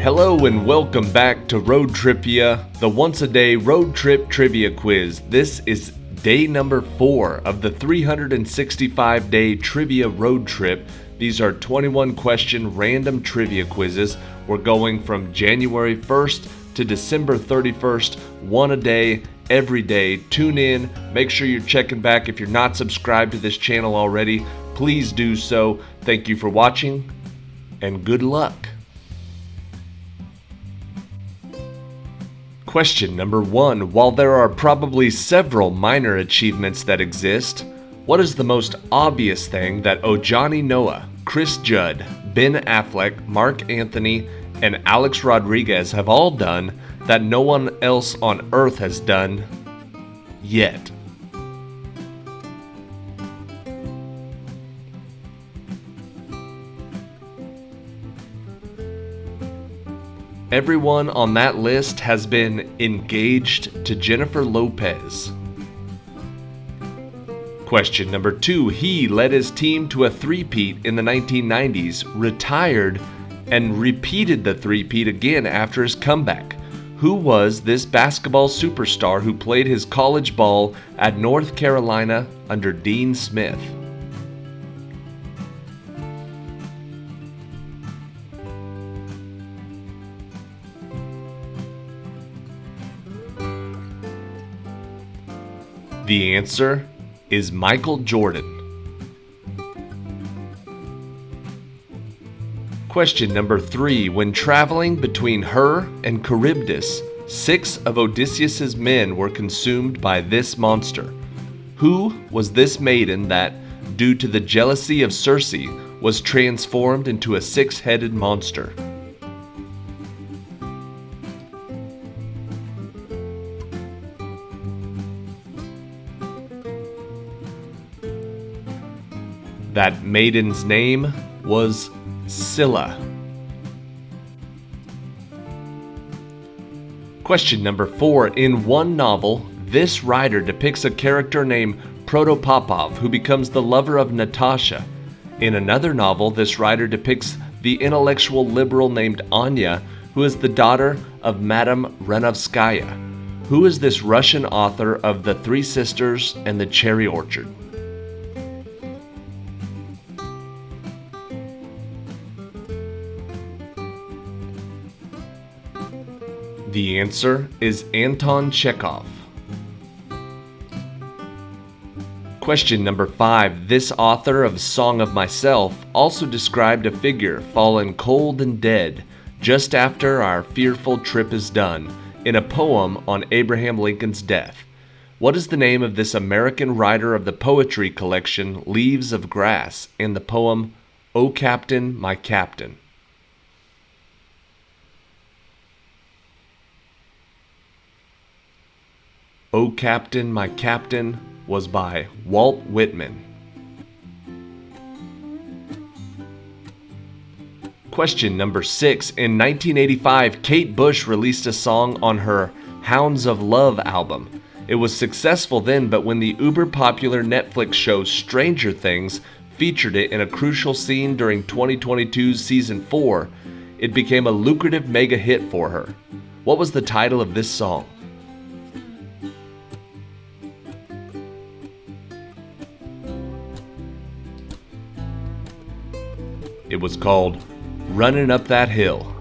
Hello and welcome back to ROADTRIpVIA, the once-a-day road trip trivia quiz. This is day number 4 of the 365-day trivia road trip. These are 21-question random trivia quizzes. We're going from January 1st to December 31st, one a day, every day. Tune in, make sure you're checking back. If you're not subscribed to this channel already, please do so. Thank you for watching, and good luck. Question number 1. While there are probably several minor achievements that exist, what is the most obvious thing that Johnny Noah, Chris Judd, Ben Affleck, Mark Anthony, and Alex Rodriguez have all done that no one else on Earth has done yet? Everyone on that list has been engaged to Jennifer Lopez. Question number 2. He led his team to a three-peat in the 1990s, retired, and repeated the three-peat again after his comeback. Who was this basketball superstar who played his college ball at North Carolina under Dean Smith? The answer is Michael Jordan. Question number 3. When traveling between Her and Charybdis, 6 of Odysseus's men were consumed by this monster. Who was this maiden that, due to the jealousy of Circe, was transformed into a 6-headed monster? That maiden's name was Scylla. Question number 4. In one novel, this writer depicts a character named Protopopov who becomes the lover of Natasha. In another novel, this writer depicts the intellectual liberal named Anya, who is the daughter of Madame Renovskaya. Who is this Russian author of The Three Sisters and the Cherry Orchard? The answer is Anton Chekhov. Question number 5. This author of Song of Myself also described a figure fallen cold and dead just after our fearful trip is done in a poem on Abraham Lincoln's death. What is the name of this American writer of the poetry collection Leaves of Grass and the poem O Captain, My Captain? O Captain, My Captain was by Walt Whitman. Question number 6. In 1985, Kate Bush released a song on her Hounds of Love album. It was successful then, but when the uber-popular Netflix show Stranger Things featured it in a crucial scene during 2022's Season 4, it became a lucrative mega hit for her. What was the title of this song? It was called Runnin' Up That Hill.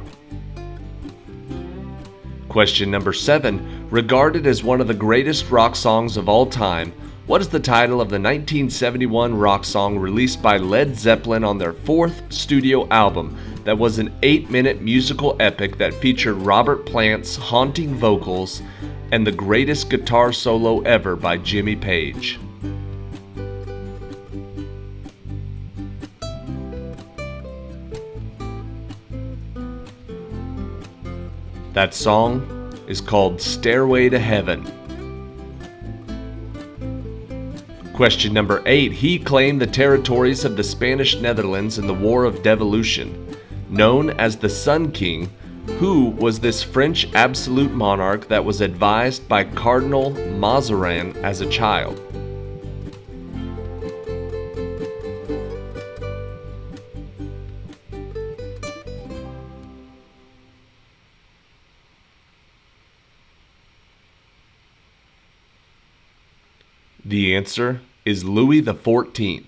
Question number 7. Regarded as one of the greatest rock songs of all time, what is the title of the 1971 rock song released by Led Zeppelin on their 4th studio album that was an 8-minute musical epic that featured Robert Plant's haunting vocals and the greatest guitar solo ever by Jimmy Page? That song is called Stairway to Heaven. Question number 8. He claimed the territories of the Spanish Netherlands in the War of Devolution. Known as the Sun King, who was this French absolute monarch that was advised by Cardinal Mazarin as a child? The answer is Louis XIV.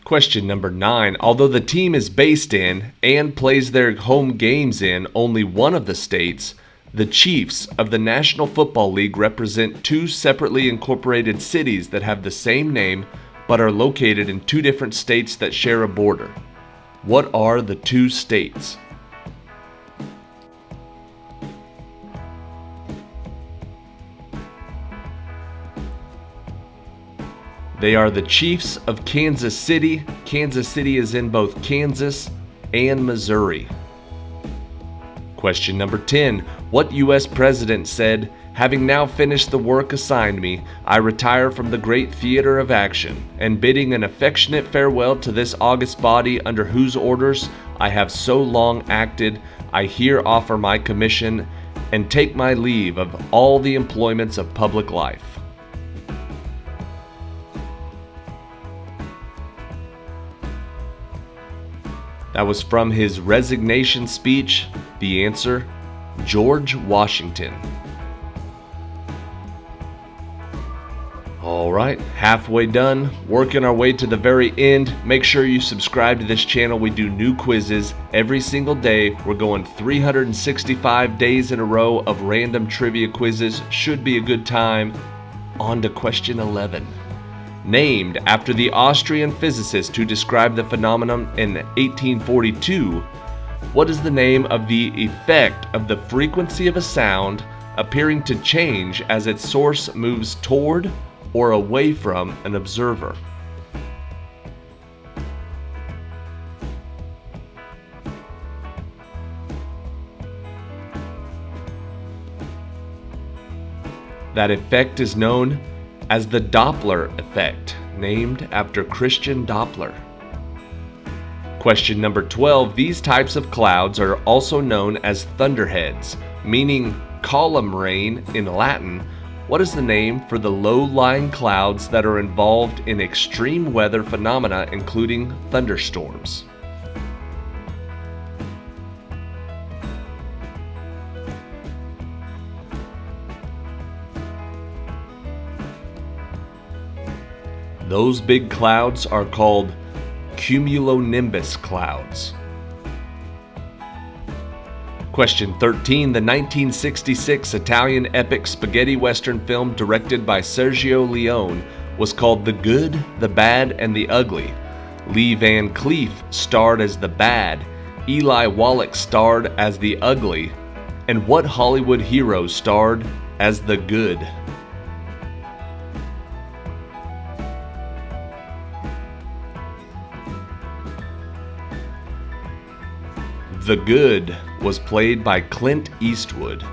Question number 9. Although the team is based in and plays their home games in only one of the states, the Chiefs of the National Football League represent two separately incorporated cities that have the same name but are located in two different states that share a border. What are the two states? They are the Chiefs of Kansas City. Kansas City is in both Kansas and Missouri. Question number 10. What U.S. president said, "Having now finished the work assigned me, I retire from the great theater of action, and bidding an affectionate farewell to this august body under whose orders I have so long acted, I here offer my commission and take my leave of all the employments of public life"? That was from his resignation speech. The answer, George Washington. Alright, halfway done, working our way to the very end. Make sure you subscribe to this channel. We do new quizzes every single day. We're going 365 days in a row of random trivia quizzes. Should be a good time. On to question 11. Named after the Austrian physicist who described the phenomenon in 1842, what is the name of the effect of the frequency of a sound appearing to change as its source moves toward or away from an observer? That effect is known as the Doppler effect, named after Christian Doppler. Question number 12. These types of clouds are also known as thunderheads, meaning column rain in Latin. What is the name for the low-lying clouds that are involved in extreme weather phenomena, including thunderstorms? Those big clouds are called cumulonimbus clouds. Question 13. The 1966 Italian epic spaghetti western film directed by Sergio Leone was called The Good, the Bad, and the Ugly. Lee Van Cleef starred as the bad, Eli Wallach starred as the ugly, and what Hollywood hero starred as the good? The Good was played by Clint Eastwood.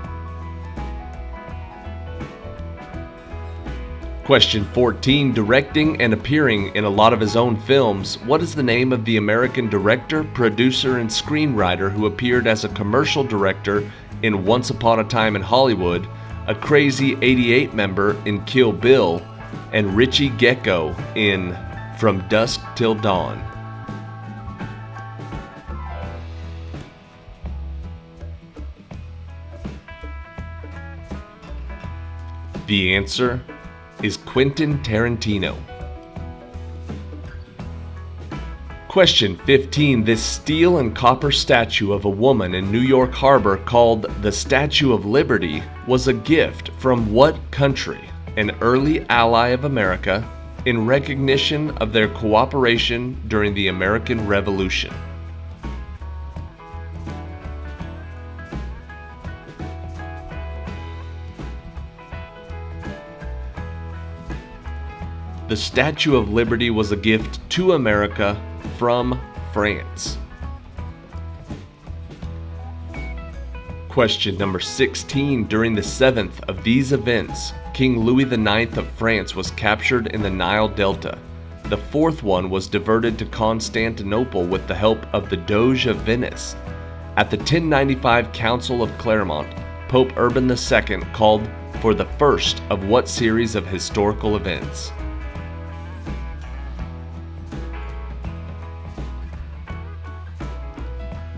Question 14. Directing and appearing in a lot of his own films, what is the name of the American director, producer, and screenwriter who appeared as a commercial director in Once Upon a Time in Hollywood, a crazy 88 member in Kill Bill, and Richie Gecko in From Dusk Till Dawn? The answer is Quentin Tarantino. Question 15. This steel and copper statue of a woman in New York Harbor called the Statue of Liberty was a gift from what country, an early ally of America, in recognition of their cooperation during the American Revolution? The Statue of Liberty was a gift to America from France. Question number 16. During the seventh of these events, King Louis IX of France was captured in the Nile Delta. The fourth one was diverted to Constantinople with the help of the Doge of Venice. At the 1095 Council of Clermont, Pope Urban II called for the first of what series of historical events?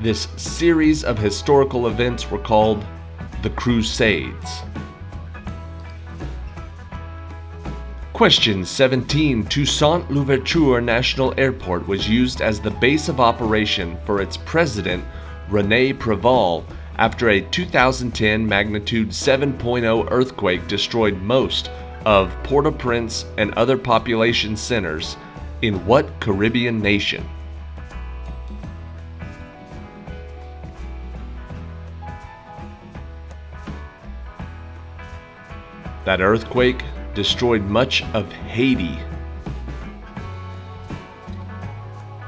This series of historical events were called the Crusades. Question 17. Toussaint Louverture National Airport was used as the base of operation for its president, René Préval, after a 2010 magnitude 7.0 earthquake destroyed most of Port-au-Prince and other population centers in what Caribbean nation? That earthquake destroyed much of Haiti.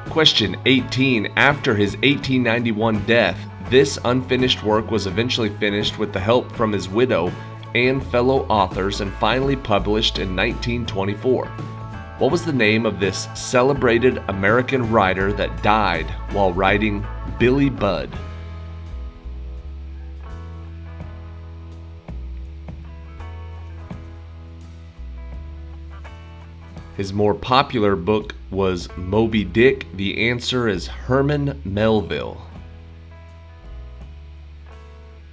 Question 18. After his 1891 death, this unfinished work was eventually finished with the help from his widow and fellow authors and finally published in 1924. What was the name of this celebrated American writer that died while writing Billy Budd? His more popular book was Moby Dick. The answer is Herman Melville.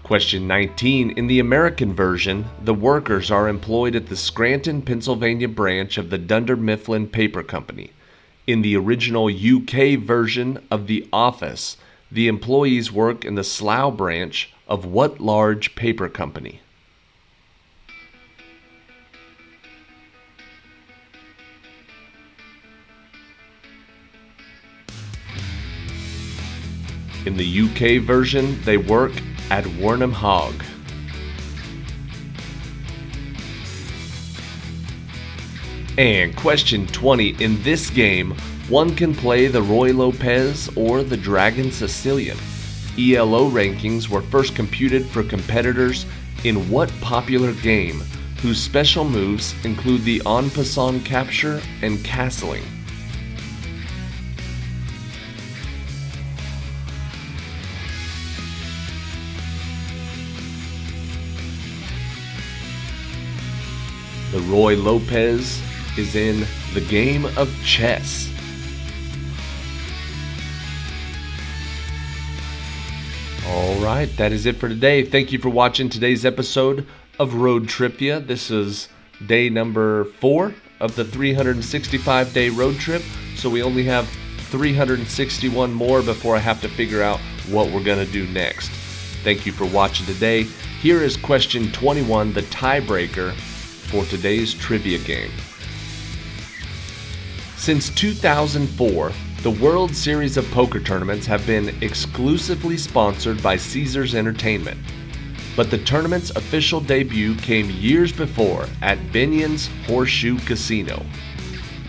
Question 19. In the American version, the workers are employed at the Scranton, Pennsylvania branch of the Dunder Mifflin Paper Company. In the original UK version of The Office, the employees work in the Slough branch of what large paper company? In the UK version, they work at Wernham Hogg. And question 20. In this game, one can play the Roy Lopez or the Dragon Sicilian. ELO rankings were first computed for competitors in what popular game whose special moves include the en passant capture and castling? The Roy Lopez is in the game of chess. Alright, that is it for today. Thank you for watching today's episode of ROADTRIpVIA. This is day number 4 of the 365-day road trip, so we only have 361 more before I have to figure out what we're going to do next. Thank you for watching today. Here is question 21, the tiebreaker for today's trivia game. Since 2004, the World Series of Poker tournaments have been exclusively sponsored by Caesars Entertainment, but the tournament's official debut came years before at Binion's Horseshoe Casino.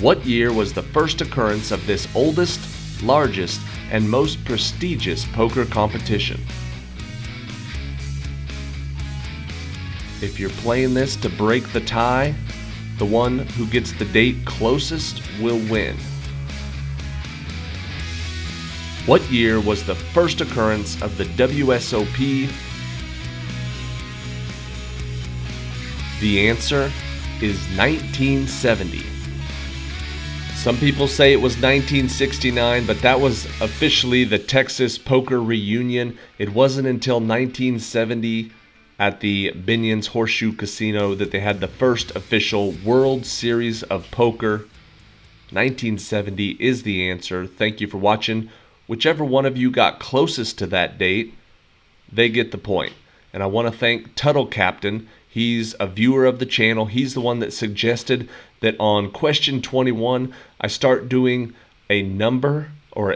What year was the first occurrence of this oldest, largest, and most prestigious poker competition? If you're playing this to break the tie, the one who gets the date closest will win. What year was the first occurrence of the WSOP? The answer is 1970. Some people say it was 1969, but that was officially the Texas Poker Reunion. It wasn't until 1970 at the Binion's Horseshoe Casino that they had the first official World Series of Poker. 1970 is the answer. Thank you for watching. Whichever one of you got closest to that date, they get the point. And I want to thank Tuttle Captain. He's a viewer of the channel. He's the one that suggested that on question 21, I start doing a number, or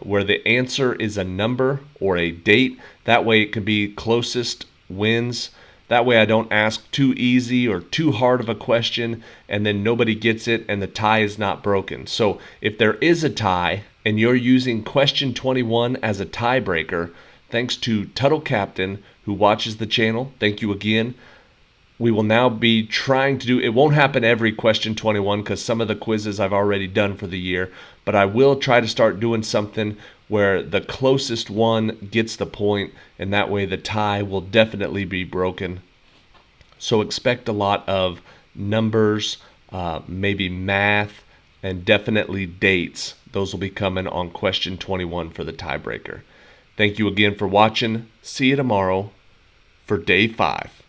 where the answer is a number or a date. That way it can be closest wins. That way I don't ask too easy or too hard of a question and then nobody gets it and the tie is not broken. So if there is a tie and you're using question 21 as a tiebreaker, thanks to Tuttle Captain who watches the channel, thank you again. We will now be trying to do, it won't happen every question 21 because some of the quizzes I've already done for the year, but I will try to start doing something where the closest one gets the point, and that way the tie will definitely be broken. So expect a lot of numbers, maybe math, and definitely dates. Those will be coming on question 21 for the tiebreaker. Thank you again for watching. See you tomorrow for day 5.